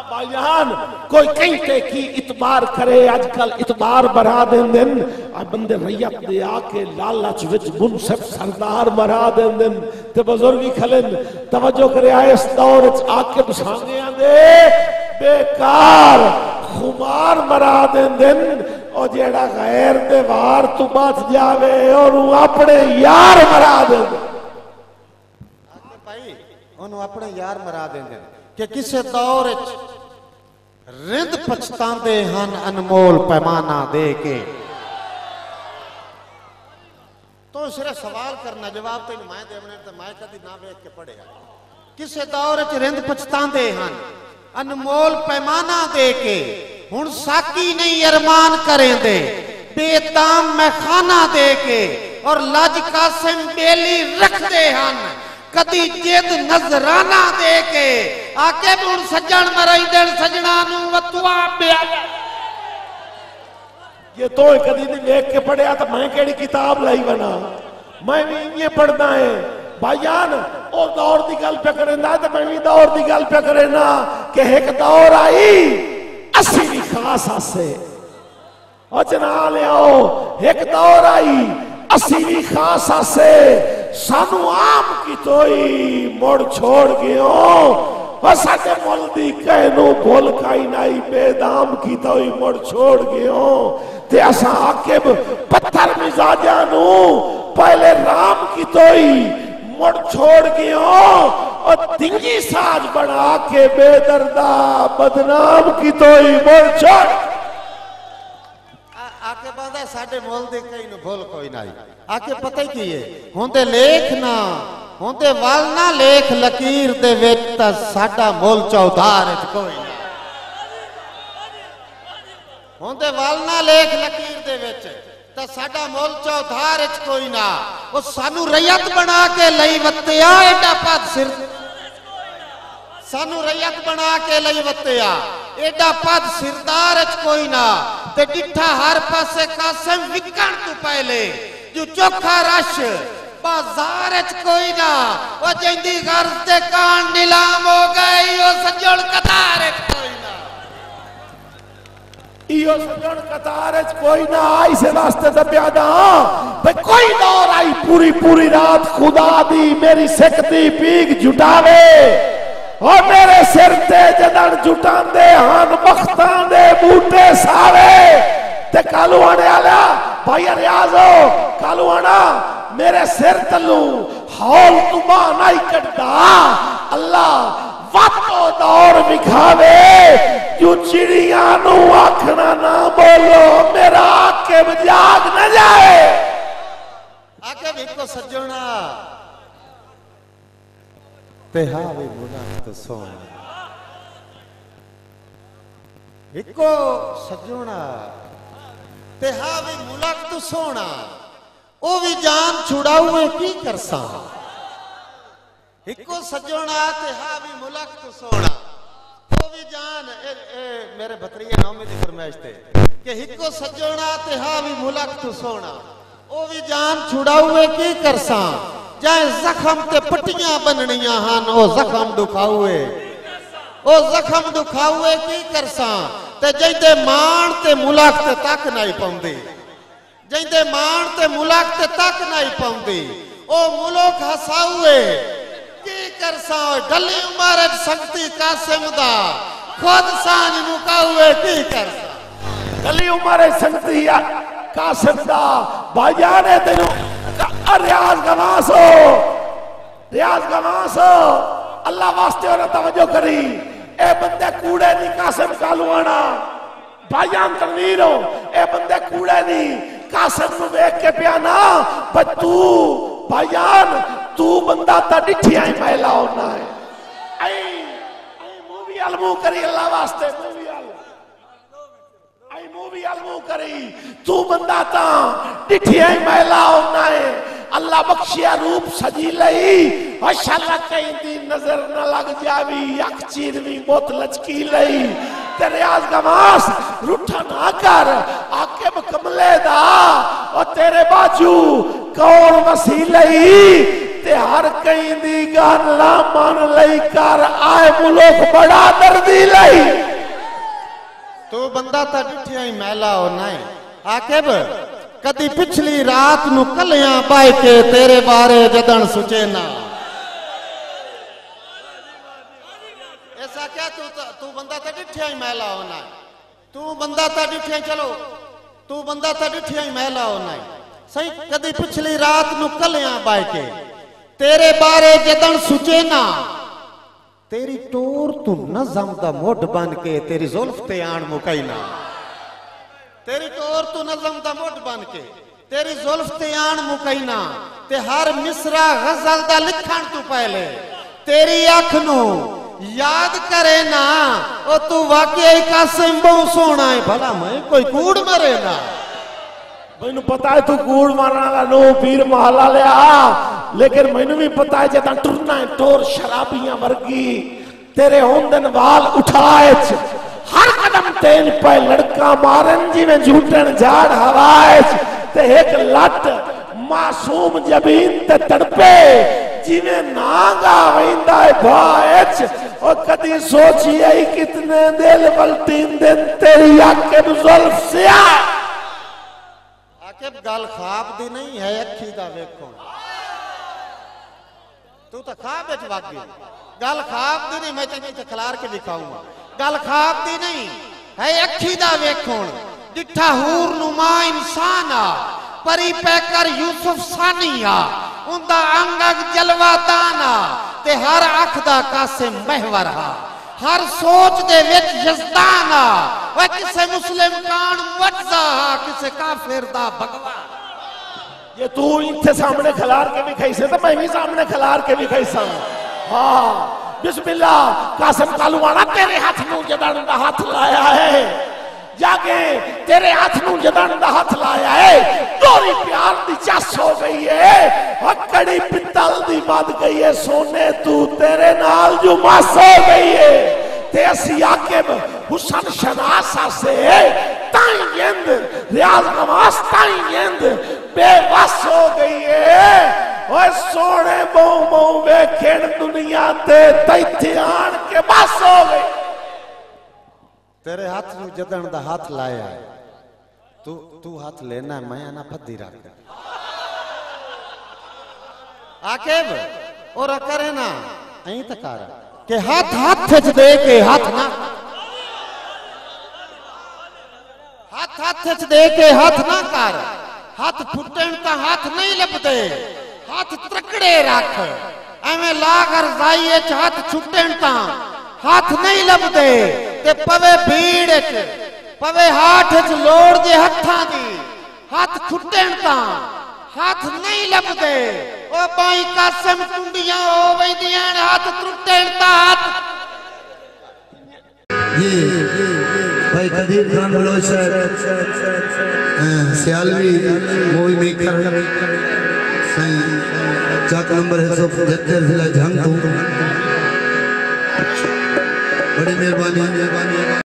بھائیان کوئی کہیں کی اتبار کرے آج کل اتبار برا دن دن بندے ریت دے آکے لالچ وچ منصف سردار برا دن دن تے بزرگی کھلن توجہ کرے آئے اس دور آکے بسانگیاں دے بیکار خمار مرا دن دن اور جیڑا غیر دے وار تو بات جاوے اور اپنے یار مرا دن دن انہوں اپنے یار مرا دیں دیں کہ کسے دور رند پچھتان دے ہن انمول پیمانہ دے کے تو صرف سوال کرنا جواب تو میں دے بنے تو میں کدی نہ بیٹھ کے پڑھے کسے دور رند پچھتان دے ہن انمول پیمانہ دے کے ہن ساکی نہیں ارمان کریں دے بے دام میں خانہ دے کے اور لاج قاسم بیلی رکھ دے ہن کدی جید نظرانہ دے کے آکے بھی ان سجن مرائی دین سجنانوں وطوہ بے آیا یہ تو کدی نہیں لیک کے پڑھے آتا میں کیڑی کتاب لائی بنا میں بھی یہ پڑھنا ہے بھائیان اور دور دی گل پہ کریں نا تو میں بھی دور دی گل پہ کریں نا کہ ایک دور آئی اسی بھی خاص آسے اور جنا لے آؤ ایک دور آئی اسی بھی خاص آسے سانو عام کی توئی مڑ چھوڑ گئوں اور ساتے مولدی کہنو بھول کائی نائی بے دام کی توئی مڑ چھوڑ گئوں تے اسا آکب پتھر مزاجانو پہلے رام کی توئی مڑ چھوڑ گئوں اور دنگی ساج بنا کے بے دردہ بدنام کی توئی مڑ چھوڑ آکے بعد ہے ساڑھے مول دے کئی نو بھول کوئی نائی آکے پتہ ہی کیے ہوندے لیکھنا ہوندے والنا لیکھ لکیر دے ویکتا ساڑھا مول چودھار اچھ کوئی نائی ہوندے والنا لیکھ لکیر دے ویکتا ساڑھا مول چودھار اچھ کوئی نائی وہ سانو ریت بنا کے لئی وطیا ایڈا پاد سر سانو ریت بنا کے لئی وطیا ایڈا پاد سردار اچھ کوئی نا تے ڈٹھا ہر پاسے قاسم وکن تو پہلے جو چوکھا رش بازار اچھ کوئی نا وہ جندی غرض دے کان نیلام ہو گئی وہ سجڑ قطار اچھ کوئی نا ایو سجڑ قطار اچھ کوئی نا آئی سے راستے سے پیادا بھئی کوئی دور آئی پوری رات خدا دی میری سکتی پیگ جھٹاوے اور میرے سر تے جدن جھٹان دے ہان بختان دے بوٹے ساوے تے کالو آنے آلیا بھائی ریاضو کالو آنا میرے سر تلو حول تمہاں نائی کٹا اللہ وقتو دور بکھاوے جو چڑیانو آکھنا نہ بولو میرا آکے بجاگ نہ جائے آکے بھی کو سجونا تہاوی ملک تو سونا ایکو سجونا تہاوی ملک تو سونا او بھی جان چھڑا ہوئے کی کرسا ایکو سجونا تہاوی ملک تو سونا او بھی جان میرے بطریہ نومی دی فرمائش تے کہ ایکو سجونا تہاوی ملک تو سونا او بھی جان چھڑا ہوئے کی کرسا جائیں زخم تے پٹیاں بننیاں ہن او زخم دکھاوے کی کرساں تے جائیں مان تے ملاک تے تک نہیں پاؤندی جائیں مان تے ملاک تے تک نہیں پاؤندی او ملوک ہساوے کی کرساں ڈلی عمارت سکتی قاسم دا خود سانج مکاوے کی کرساں ڈلی عمارت سکتی قاسم دا بھائیانے تینوں ریاض گماسو اللہ واسطے اور توجہ کری اے بندے کوڑے نہیں قاسم کالوانا بھائیان تنویر ہو اے بندے کوڑے نہیں قاسم نو بیک کے پیانا بھائی تو بھائیان تو بندہ تا ڈٹھی آئی محلہ ہونا ہے اے مووی علمو کری اللہ واسطے مووی علمو کری تو بندہ تا ڈٹھی آئی محلہ ہونا ہے اللہ بخشیا روپ سجی لئی وشاللہ کہیں دی نظر نہ لگ جاوی یک چیروی موت لچکی لئی تے ریاض گماس روٹھا نہ کر آکے بکملے دا اور تیرے باجو کون وسیع لئی تے ہر کئی دی گالا مان لئی کر آئے ملوک بڑا دردی لئی تو بندہ تا ڈٹھیا ہی میلا ہونا ہے عاقب کدی پچھلی رات نو کلیاں پائے کے تیرے بارے جدن سچے نا ایسا کیا تو بندہ تا ڈٹھیا ہی میلا ہونا ہے تو بندہ تا ڈٹھیا ہی چلو تو بندہ تا ڈٹھیا ہی میلا ہونا ہے صحیح کدی پچھلی رات نو کلیاں پائے کے تیرے بارے جدن سچے نا تیری ٹور تو نظم دا موڈ بن کے تیری زلف تے آن مکائنا تیری ٹور تو نظم دا موڈ بن کے تیری زلف تے آن مکائنا تے ہر مصرع غزل دا لکھن تو پہلے تیری آنکھ نو یاد کرے نا او تو واقعی قاسم بہت سونا ہے بھلا میں کوئی کوڑ مرے نا میں نو پتا ہے تو کوڑ مارنا گا نو پیر محلہ لیا لیکن میں نو بھی پتا ہے جیتا ٹرنا ہے ٹور شرابیاں ورگی تیرے ہوندن وال اٹھائے ہر قدم تین پہ لڑکا مارن جی میں جھوٹن جھاڑ ہوائے تے ایک لٹ معصوم جبین تے تڑپے جی میں ناگا ویندہ بھائیچ اور کدی سوچی ہے کتنے دل بلتین دن تیری عاقب ظلف سے آئے عاقب گال خواب دی نہیں ہے اکھی دا ویکھوں تو تا خواب ہے جواب دی گال خواب دی نہیں میں چاہیے کھلار کے دکھاؤں گا گال خواب دی نہیں ہے اکھی دا ویکھوں ڈٹھا ہور نما انسانا پری پہ کر یوسف سانیا اندہ انگگ جلوہ دانا تے ہر اکھ دا قاسم محور ہا ہر سوچ دے وچ یزدانا وہ کسے مسلم کان وجزا ہا کسے کافر دا بھگوان یہ تو انتے سامنے کھلار کے بھی کھائیسے تو میں بھی سامنے کھلار کے بھی کھائیسا ہوں ہاں بسم اللہ قاسم کالوانا تیرے ہاتھ نو جدان دا ہاتھ لایا ہے جاگے تیرے ہاتھ نو جدان دا ہاتھ لایا ہے دوری پیار دی چاس ہو گئی ہے ہکڑی پتل دی بات گئی ہے سونے تو تیرے نال جو ماس ہو گئی ہے تے اسی عاقب حسن شناسا سے تائیں یند ریاض نواز تائیں یند بے وس ہو گئی ہے اور سونے بہو بے کھیڑ دنیا تے تیتھیان کے بس ہو گئی تیرے ہاتھ نو جدن دا ہاتھ لایا ہے تو ہاتھ لینا ہے میں آنا پھدی رکھ عاقب اور کرے نا این تکارا کہ ہاتھ ہچ دے کے ہاتھ نہ ہاتھ ہچ دے کے ہاتھ نہ کر ہاتھ پھٹن تا ہاتھ نہیں لب دے ہاتھ ترکڑے رکھ ایویں لاغر زائیے چ ہاتھ چھٹن تا ہاتھ نہیں لب دے تے پوے بھیڑ چ پوے ہاتھ چ لوڑ دے ہتھاں دی ہاتھ چھٹن تا ہاتھ نہیں لب دے او بائی قاسم ٹنڈیاں ہو ویندیاں ہاتھ ٹرٹن تا ہاتھ یہ بھائی قدیر خان بلوچ سیالوی مووی میکر چاک نمبر ہے سو جتر ضلع جھنگ تو بڑی مہربانی